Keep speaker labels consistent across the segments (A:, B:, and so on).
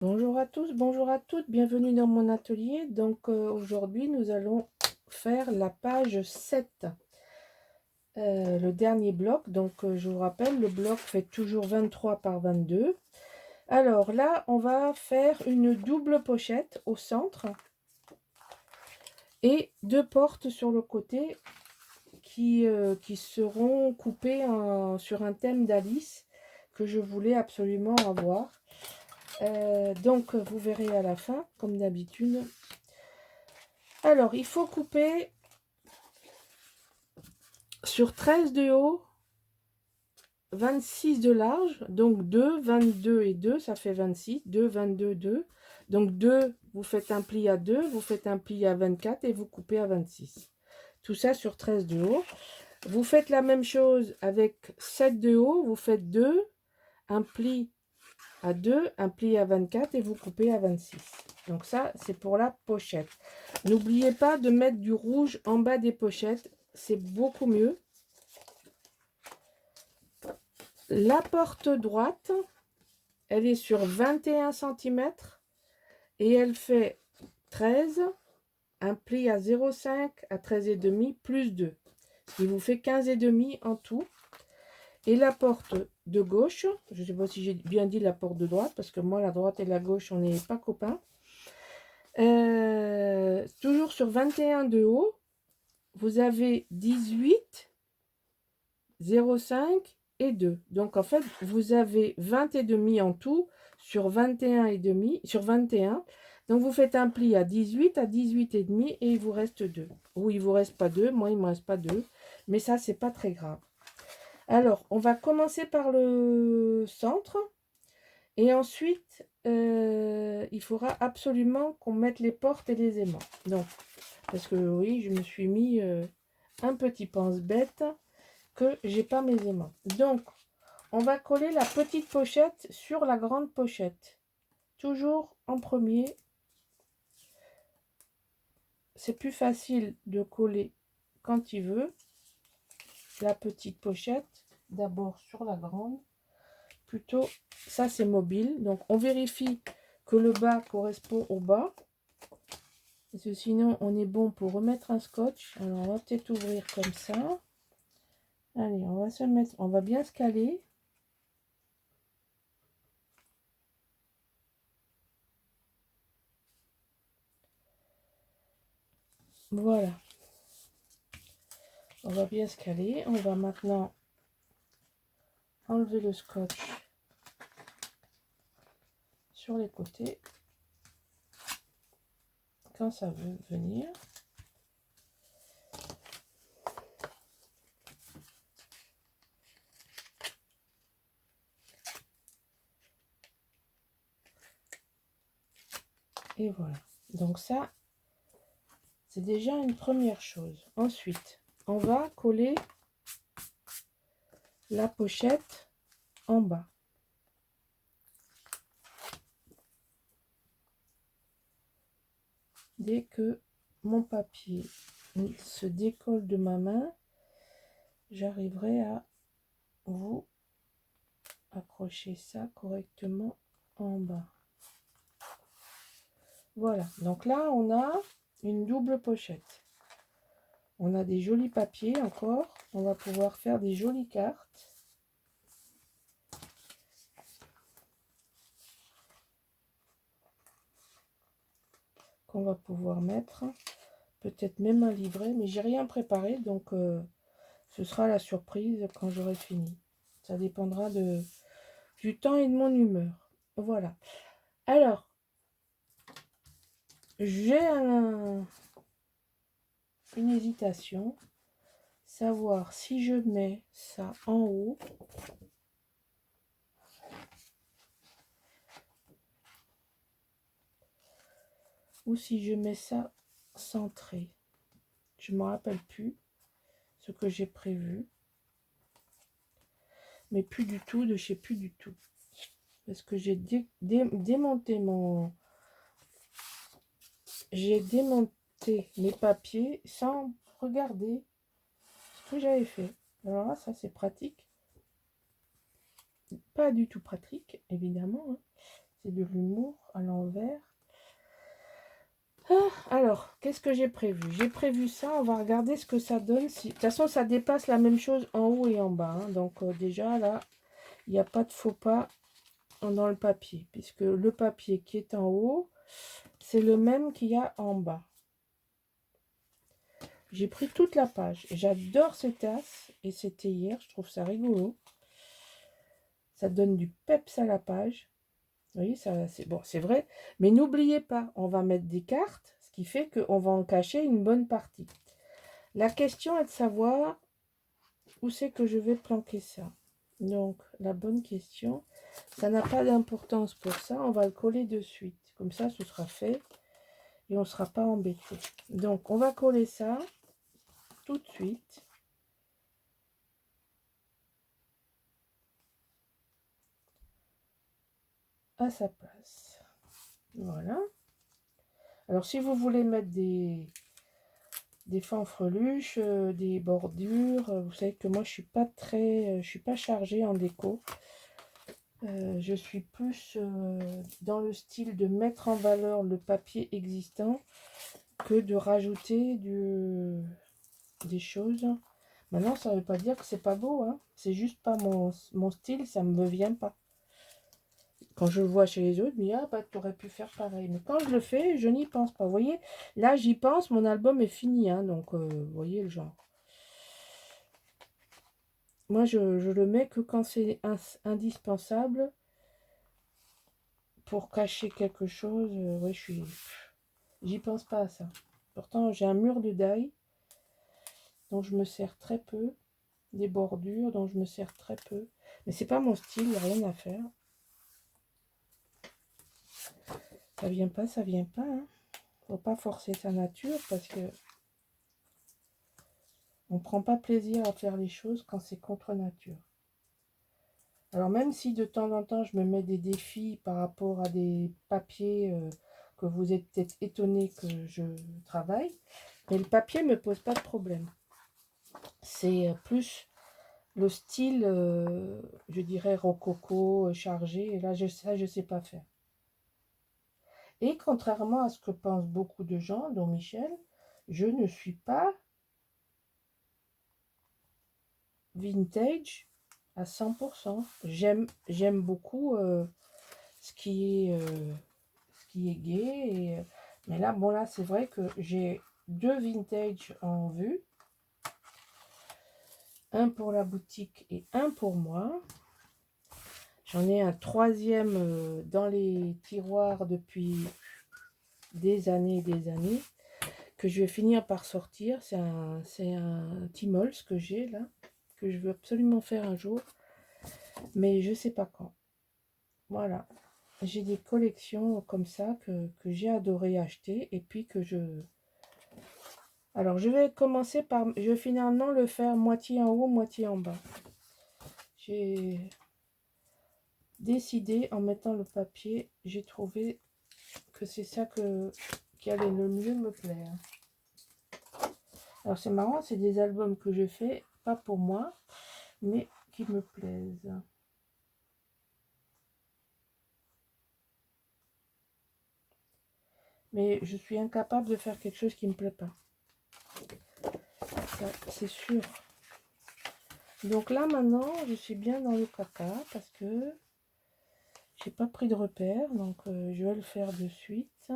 A: Bonjour à tous, bonjour à toutes, bienvenue dans mon atelier. Donc aujourd'hui nous allons faire la page 7, le dernier bloc. Donc je vous rappelle, le bloc fait toujours 23 par 22. Alors là on va faire une double pochette au centre et deux portes sur le côté qui seront coupées sur un thème d'Alice que je voulais absolument avoir. Donc vous verrez à la fin comme d'habitude. Alors il faut couper sur 13 de haut, 26 de large, donc 2, 22 et 2, ça fait 26, 2, 22, 2. Donc 2, vous faites un pli à 2, vous faites un pli à 24 et vous coupez à 26. Tout ça sur 13 de haut. Vous faites la même chose avec 7 de haut, vous faites 2, un pli à 2, un pli à 24 et vous coupez à 26. Donc ça, c'est pour la pochette. N'oubliez pas de mettre du rouge en bas des pochettes, c'est beaucoup mieux. La porte droite, elle est sur 21 cm et elle fait 13, un pli à 0,5 à 13,5 plus 2. Ce qui vous fait 15,5 en tout. Et la porte de gauche, je ne sais pas si j'ai bien dit la porte de droite, parce que moi la droite et la gauche, on n'est pas copains. Toujours sur 21 de haut, vous avez 18, 0,5 et 2. Donc en fait, vous avez 20,5 en tout sur 21,5, sur 21. Donc vous faites un pli à 18, à 18,5 et il vous reste 2. Ou il vous reste pas 2, moi il me reste pas 2, mais ça c'est pas très grave. Alors, on va commencer par le centre et ensuite il faudra absolument qu'on mette les portes et les aimants. Donc, parce que oui, je me suis mis un petit pense-bête que j'ai pas mes aimants. Donc, on va coller la petite pochette sur la grande pochette. Toujours en premier. C'est plus facile de coller quand il veut. La petite pochette, d'abord sur la grande. Plutôt, ça c'est mobile. Donc, on vérifie que le bas correspond au bas. Parce que sinon, on est bon pour remettre un scotch. Alors, on va peut-être ouvrir comme ça. Allez, on va se mettre, on va bien se caler. Voilà. On va bien se caler. On va maintenant enlever le scotch sur les côtés. Quand ça veut venir. Et voilà. Donc ça, c'est déjà une première chose. Ensuite, on va coller la pochette en bas. Dès que mon papier se décolle de ma main, j'arriverai à vous accrocher ça correctement en bas. Voilà, donc là on a une double pochette. On a des jolis papiers encore. On va pouvoir faire des jolies cartes. Qu'on va pouvoir mettre. Peut-être même un livret, mais j'ai rien préparé, donc ce sera la surprise quand j'aurai fini. Ça dépendra du temps et de mon humeur. Voilà. Alors, j'ai une hésitation. Savoir si je mets ça en haut ou si je mets ça centré. Je ne me rappelle plus ce que j'ai prévu. Mais plus du tout, je sais plus du tout. Parce que j'ai démonté mon... J'ai démonté mes papiers sans regarder ce que j'avais fait. Alors là, ça c'est pratique. Pas du tout pratique, évidemment. Hein. C'est de l'humour à l'envers. Alors, qu'est-ce que j'ai prévu? J'ai prévu ça, on va regarder ce que ça donne. De toute façon, ça dépasse la même chose en haut et en bas. Hein. Donc déjà, là, il n'y a pas de faux pas dans le papier. Puisque le papier qui est en haut, c'est le même qu'il y a en bas. J'ai pris toute la page. J'adore ces tasses. Et c'était hier, je trouve ça rigolo. Ça donne du peps à la page. Vous voyez, ça, c'est bon, c'est vrai. Mais n'oubliez pas, on va mettre des cartes, ce qui fait qu'on va en cacher une bonne partie. La question est de savoir où c'est que je vais planquer ça. Donc, la bonne question, ça n'a pas d'importance pour ça. On va le coller de suite. Comme ça, ce sera fait et on ne sera pas embêté. Donc, on va coller ça tout de suite. À sa place. Voilà. Alors, si vous voulez mettre des fanfreluches, des bordures, vous savez que moi, je suis pas chargée en déco. Je suis plus dans le style de mettre en valeur le papier existant que de rajouter des choses. Maintenant, ça ne veut pas dire que c'est pas beau, hein. C'est juste pas mon style, ça me vient pas. Quand je le vois chez les autres, je me dis, ah bah tu aurais pu faire pareil. Mais quand je le fais, je n'y pense pas. Vous voyez, là j'y pense, mon album est fini, hein, donc vous voyez le genre. Moi, je le mets que quand c'est indispensable pour cacher quelque chose. Ouais, j'y pense pas à ça. Pourtant, j'ai un mur de die dont je me sers très peu, des bordures dont je me sers très peu. Mais c'est pas mon style, il n'y a rien à faire. Ça vient pas, ça vient pas. Hein. Faut pas forcer sa nature parce que on prend pas plaisir à faire les choses quand c'est contre nature. Alors même si de temps en temps je me mets des défis par rapport à des papiers que vous êtes peut-être étonné que je travaille, mais le papier me pose pas de problème. C'est plus le style, je dirais rococo, chargé, et là ça je sais pas faire. Et contrairement à ce que pensent beaucoup de gens, dont Michel, je ne suis pas vintage à 100%. J'aime beaucoup ce qui est gai. Mais là, bon, là, c'est vrai que j'ai 2 vintage en vue. Un pour la boutique et un pour moi. J'en ai un 3e dans les tiroirs depuis des années et des années. Que je vais finir par sortir. C'est un Timols que j'ai là. Que je veux absolument faire un jour. Mais je sais pas quand. Voilà. J'ai des collections comme ça que j'ai adoré acheter et puis que je... Alors, je vais commencer par... Je vais finalement le faire moitié en haut, moitié en bas. J'ai décidé, en mettant le papier, j'ai trouvé que c'est ça qui allait le mieux me plaire. Alors, c'est marrant, c'est des albums que je fais, pas pour moi, mais qui me plaisent. Mais je suis incapable de faire quelque chose qui ne me plaît pas. C'est sûr. Donc là, maintenant, je suis bien dans le caca parce que j'ai pas pris de repère. Donc, je vais le faire de suite.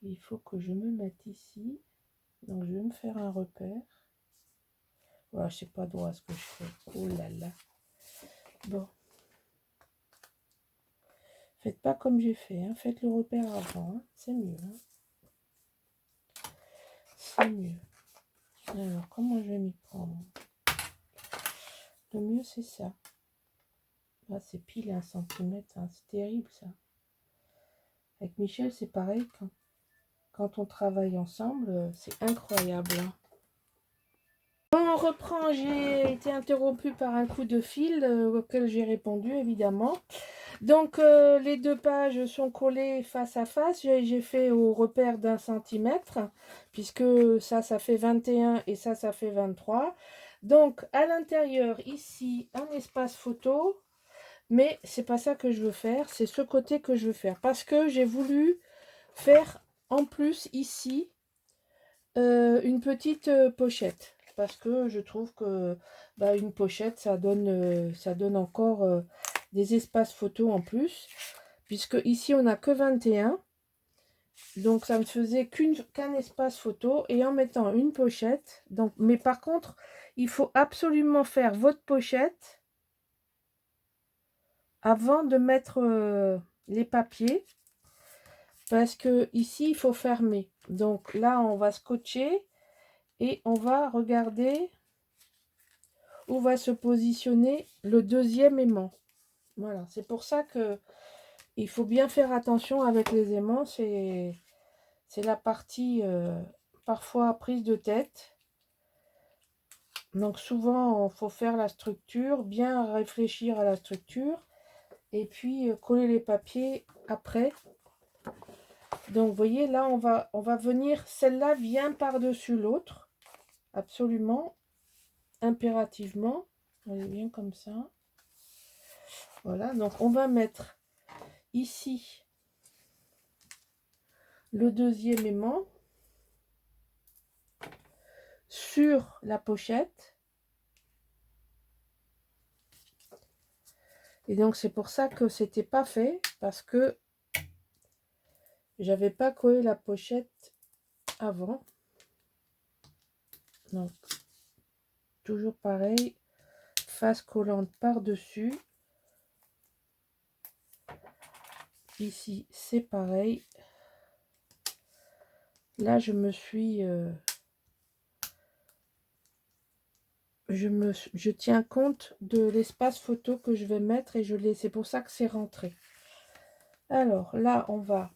A: Il faut que je me mette ici. Donc, je vais me faire un repère. Voilà, je sais pas droit ce que je fais. Oh là là. Bon. Faites pas comme j'ai fait. Hein. Faites le repère avant. Hein. C'est mieux. Hein. C'est mieux. Alors, comment je vais m'y prendre? Le mieux, c'est ça. Là, c'est pile 1 centimètre. Hein. C'est terrible, ça. Avec Michel, c'est pareil. Quand on travaille ensemble, c'est incroyable. Hein. On reprend, j'ai été interrompue par un coup de fil auquel j'ai répondu, évidemment. Donc, les 2 pages sont collées face à face. J'ai fait au repère d'1 centimètre, puisque ça fait 21 et ça fait 23. Donc, à l'intérieur, ici, un espace photo. Mais c'est pas ça que je veux faire, c'est ce côté que je veux faire. Parce que j'ai voulu faire en plus ici une petite pochette. Parce que je trouve que bah, une pochette, ça donne encore des espaces photos en plus. Puisque ici, on n'a que 21. Donc, ça me faisait qu'un espace photo. Et en mettant une pochette. Donc, mais par contre, il faut absolument faire votre pochette avant de mettre les papiers. Parce que ici, il faut fermer. Donc là, on va scotcher. Et on va regarder où va se positionner le deuxième aimant. Voilà, c'est pour ça que il faut bien faire attention avec les aimants. C'est la partie parfois prise de tête. Donc souvent, il faut faire la structure, bien réfléchir à la structure. Et puis coller les papiers après. Donc vous voyez, là, on va venir, celle-là vient par-dessus l'autre. Absolument, impérativement. Elle est bien comme ça. Voilà, donc on va mettre ici le deuxième aimant sur la pochette. Et donc c'est pour ça que c'était pas fait, parce que j'avais pas collé la pochette avant. Donc toujours pareil, face collante par-dessus. Ici c'est pareil. Là je me suis je tiens compte de l'espace photo que je vais mettre, et c'est pour ça que c'est rentré. Alors là on va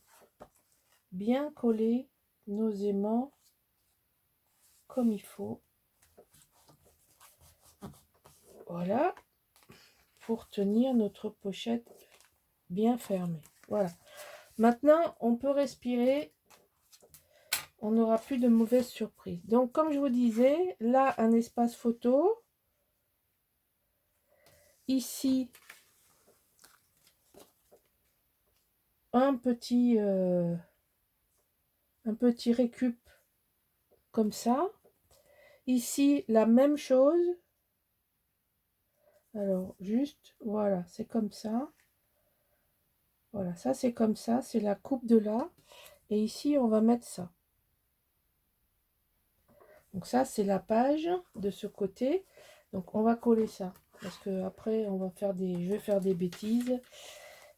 A: bien coller nos aimants comme il faut. Voilà, pour tenir notre pochette bien fermée. Voilà. Maintenant, on peut respirer. On n'aura plus de mauvaises surprises. Donc, comme je vous disais, là, un espace photo. Ici, un petit récup comme ça. Ici, la même chose. Alors, juste, voilà, c'est comme ça. Voilà, ça c'est comme ça, c'est la coupe de là. Et ici, on va mettre ça. Donc ça, c'est la page de ce côté. Donc on va coller ça. Parce que après, je vais faire des bêtises.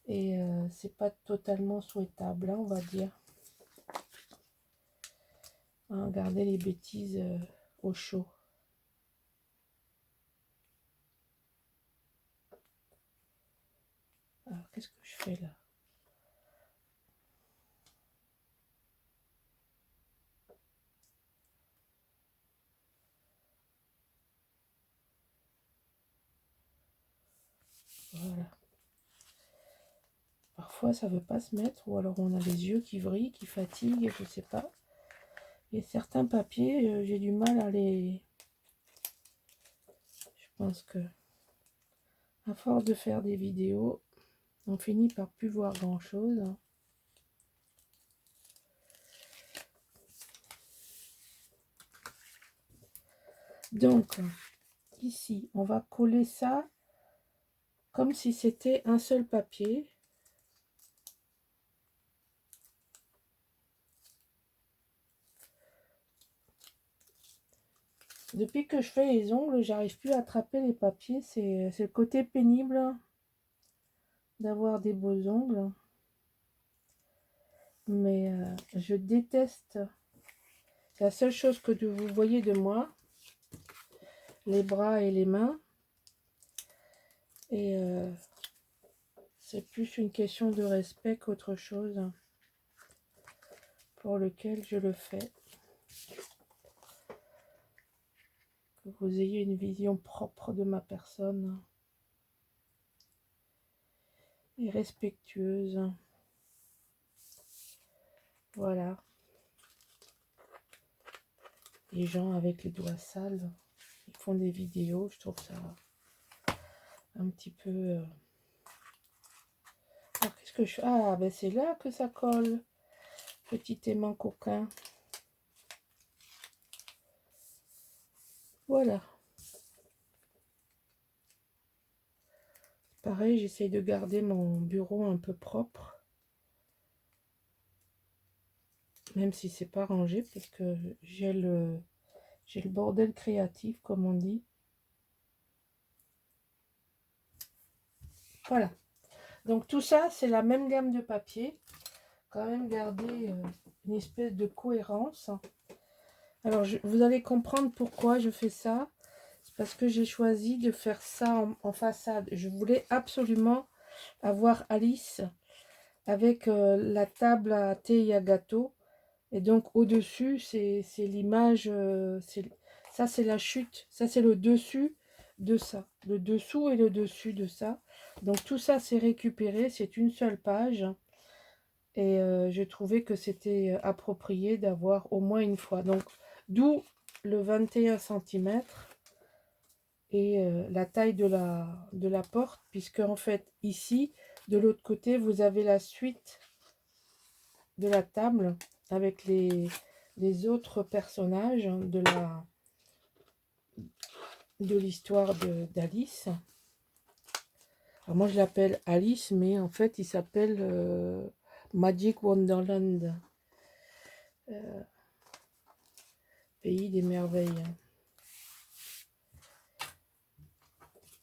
A: Et c'est pas totalement souhaitable, hein, on va dire. Hein, garder les bêtises au chaud. Alors, qu'est-ce que je fais là? Voilà. Parfois, ça veut pas se mettre. Ou alors, on a les yeux qui vrillent, qui fatiguent, je sais pas. Et certains papiers, j'ai du mal à les... Je pense que, à force de faire des vidéos, on finit par plus voir grand-chose. Donc, ici, on va coller ça comme si c'était un seul papier. Depuis que je fais les ongles, j'arrive plus à attraper les papiers. C'est le côté pénible d'avoir des beaux ongles. Mais je déteste. C'est la seule chose que vous voyez de moi. Les bras et les mains. Et c'est plus une question de respect qu'autre chose pour lequel je le fais. Que vous ayez une vision propre de ma personne. Et respectueuse. Voilà. Les gens avec les doigts sales, ils font des vidéos, je trouve ça un petit peu Qu'est-ce que je... Ah, ben c'est là que ça colle. Petit aimant coquin. Voilà. Pareil, j'essaye de garder mon bureau un peu propre. Même si c'est pas rangé, parce que j'ai le bordel créatif, comme on dit. Voilà. Donc tout ça, c'est la même gamme de papier. Quand même garder une espèce de cohérence. Alors, vous allez comprendre pourquoi je fais ça. C'est parce que j'ai choisi de faire ça en façade. Je voulais absolument avoir Alice avec la table à thé et à gâteau. Et donc, au-dessus, c'est l'image. Ça, c'est la chute. Ça, c'est le dessus de ça. Le dessous et le dessus de ça. Donc, tout ça, c'est récupéré. C'est une seule page. Et j'ai trouvé que c'était approprié d'avoir au moins une fois. Donc, d'où le 21 cm et la taille de la porte, puisque en fait, ici, de l'autre côté, vous avez la suite de la table avec les autres personnages de l'histoire d'Alice. Alors moi, je l'appelle Alice, mais en fait, il s'appelle Magic Wonderland. Pays des merveilles.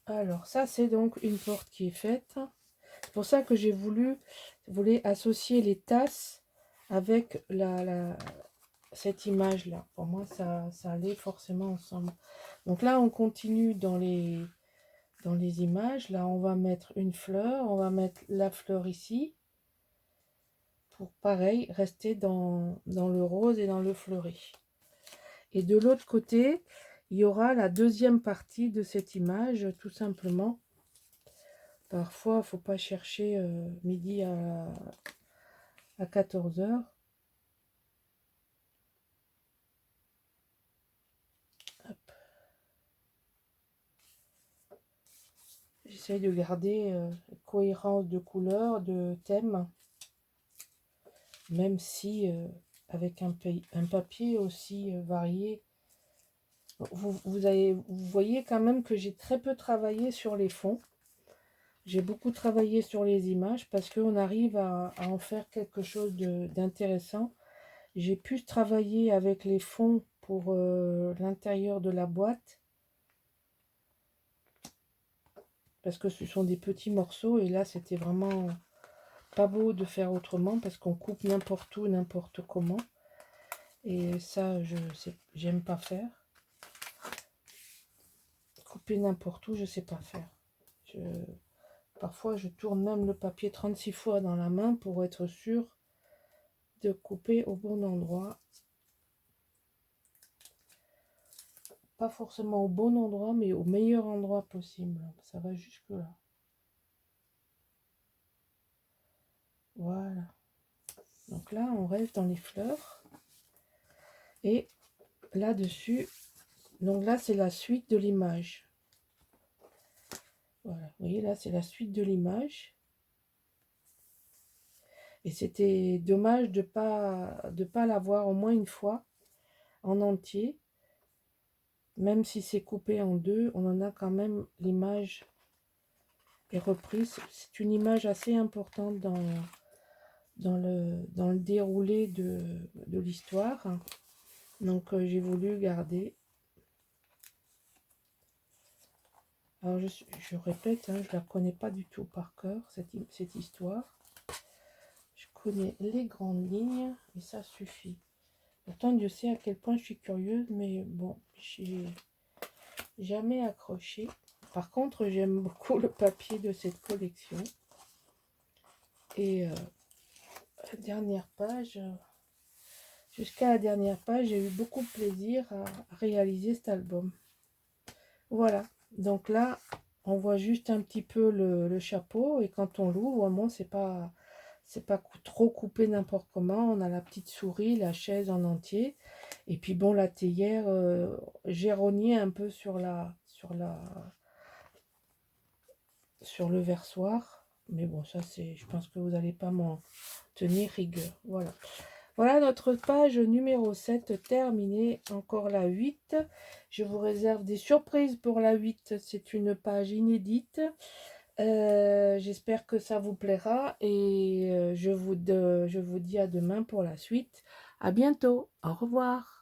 A: Alors, ça, c'est donc une porte qui est faite. C'est pour ça que j'ai voulu associer les tasses avec cette image-là. Pour moi, ça allait forcément ensemble. Donc là, on continue dans les images. Là, on va mettre une fleur. On va mettre la fleur ici. Pour, pareil, rester dans le rose et dans le fleuri. Et de l'autre côté, il y aura la deuxième partie de cette image, tout simplement. Parfois, il ne faut pas chercher midi à 14 h. J'essaye de garder cohérence de couleur, de thème, même si avec un papier aussi varié. Vous voyez quand même que j'ai très peu travaillé sur les fonds. J'ai beaucoup travaillé sur les images parce qu'on arrive à en faire quelque chose d'intéressant. J'ai pu travailler avec les fonds pour l'intérieur de la boîte. Parce que ce sont des petits morceaux. Et là, c'était vraiment pas beau de faire autrement. Parce qu'on coupe n'importe où, n'importe comment. Et ça, j'aime pas faire. Couper n'importe où, je sais pas faire. Parfois, je tourne même le papier 36 fois dans la main pour être sûr de couper au bon endroit. Pas forcément au bon endroit, mais au meilleur endroit possible. Ça va jusque là. Voilà. Donc là, on reste dans les fleurs. Et là-dessus, donc là, c'est la suite de l'image. Voilà, vous voyez, là, c'est la suite de l'image. Et c'était dommage de pas l'avoir au moins une fois en entier. Même si c'est coupé en deux, on en a quand même l'image est reprise. C'est une image assez importante dans le déroulé de l'histoire. Donc j'ai voulu garder. Alors je répète, hein, je la connais pas du tout par cœur, cette histoire. Je connais les grandes lignes et ça suffit. Pourtant, Dieu sait à quel point je suis curieuse, mais bon, j'ai jamais accroché. Par contre, j'aime beaucoup le papier de cette collection. Et la dernière page, jusqu'à la dernière page, j'ai eu beaucoup de plaisir à réaliser cet album. Voilà, donc là, on voit juste un petit peu le chapeau et quand on l'ouvre, vraiment, c'est pas trop coupé n'importe comment. On a la petite souris, la chaise en entier. Et puis bon, la théière, j'ai rogné un peu sur le versoir. Mais bon, ça c'est, je pense que vous n'allez pas m'en tenir rigueur. Voilà. Voilà notre page numéro 7 terminée. Encore la 8. Je vous réserve des surprises pour la 8. C'est une page inédite. J'espère que ça vous plaira et je vous dis à demain pour la suite. À bientôt. Au revoir.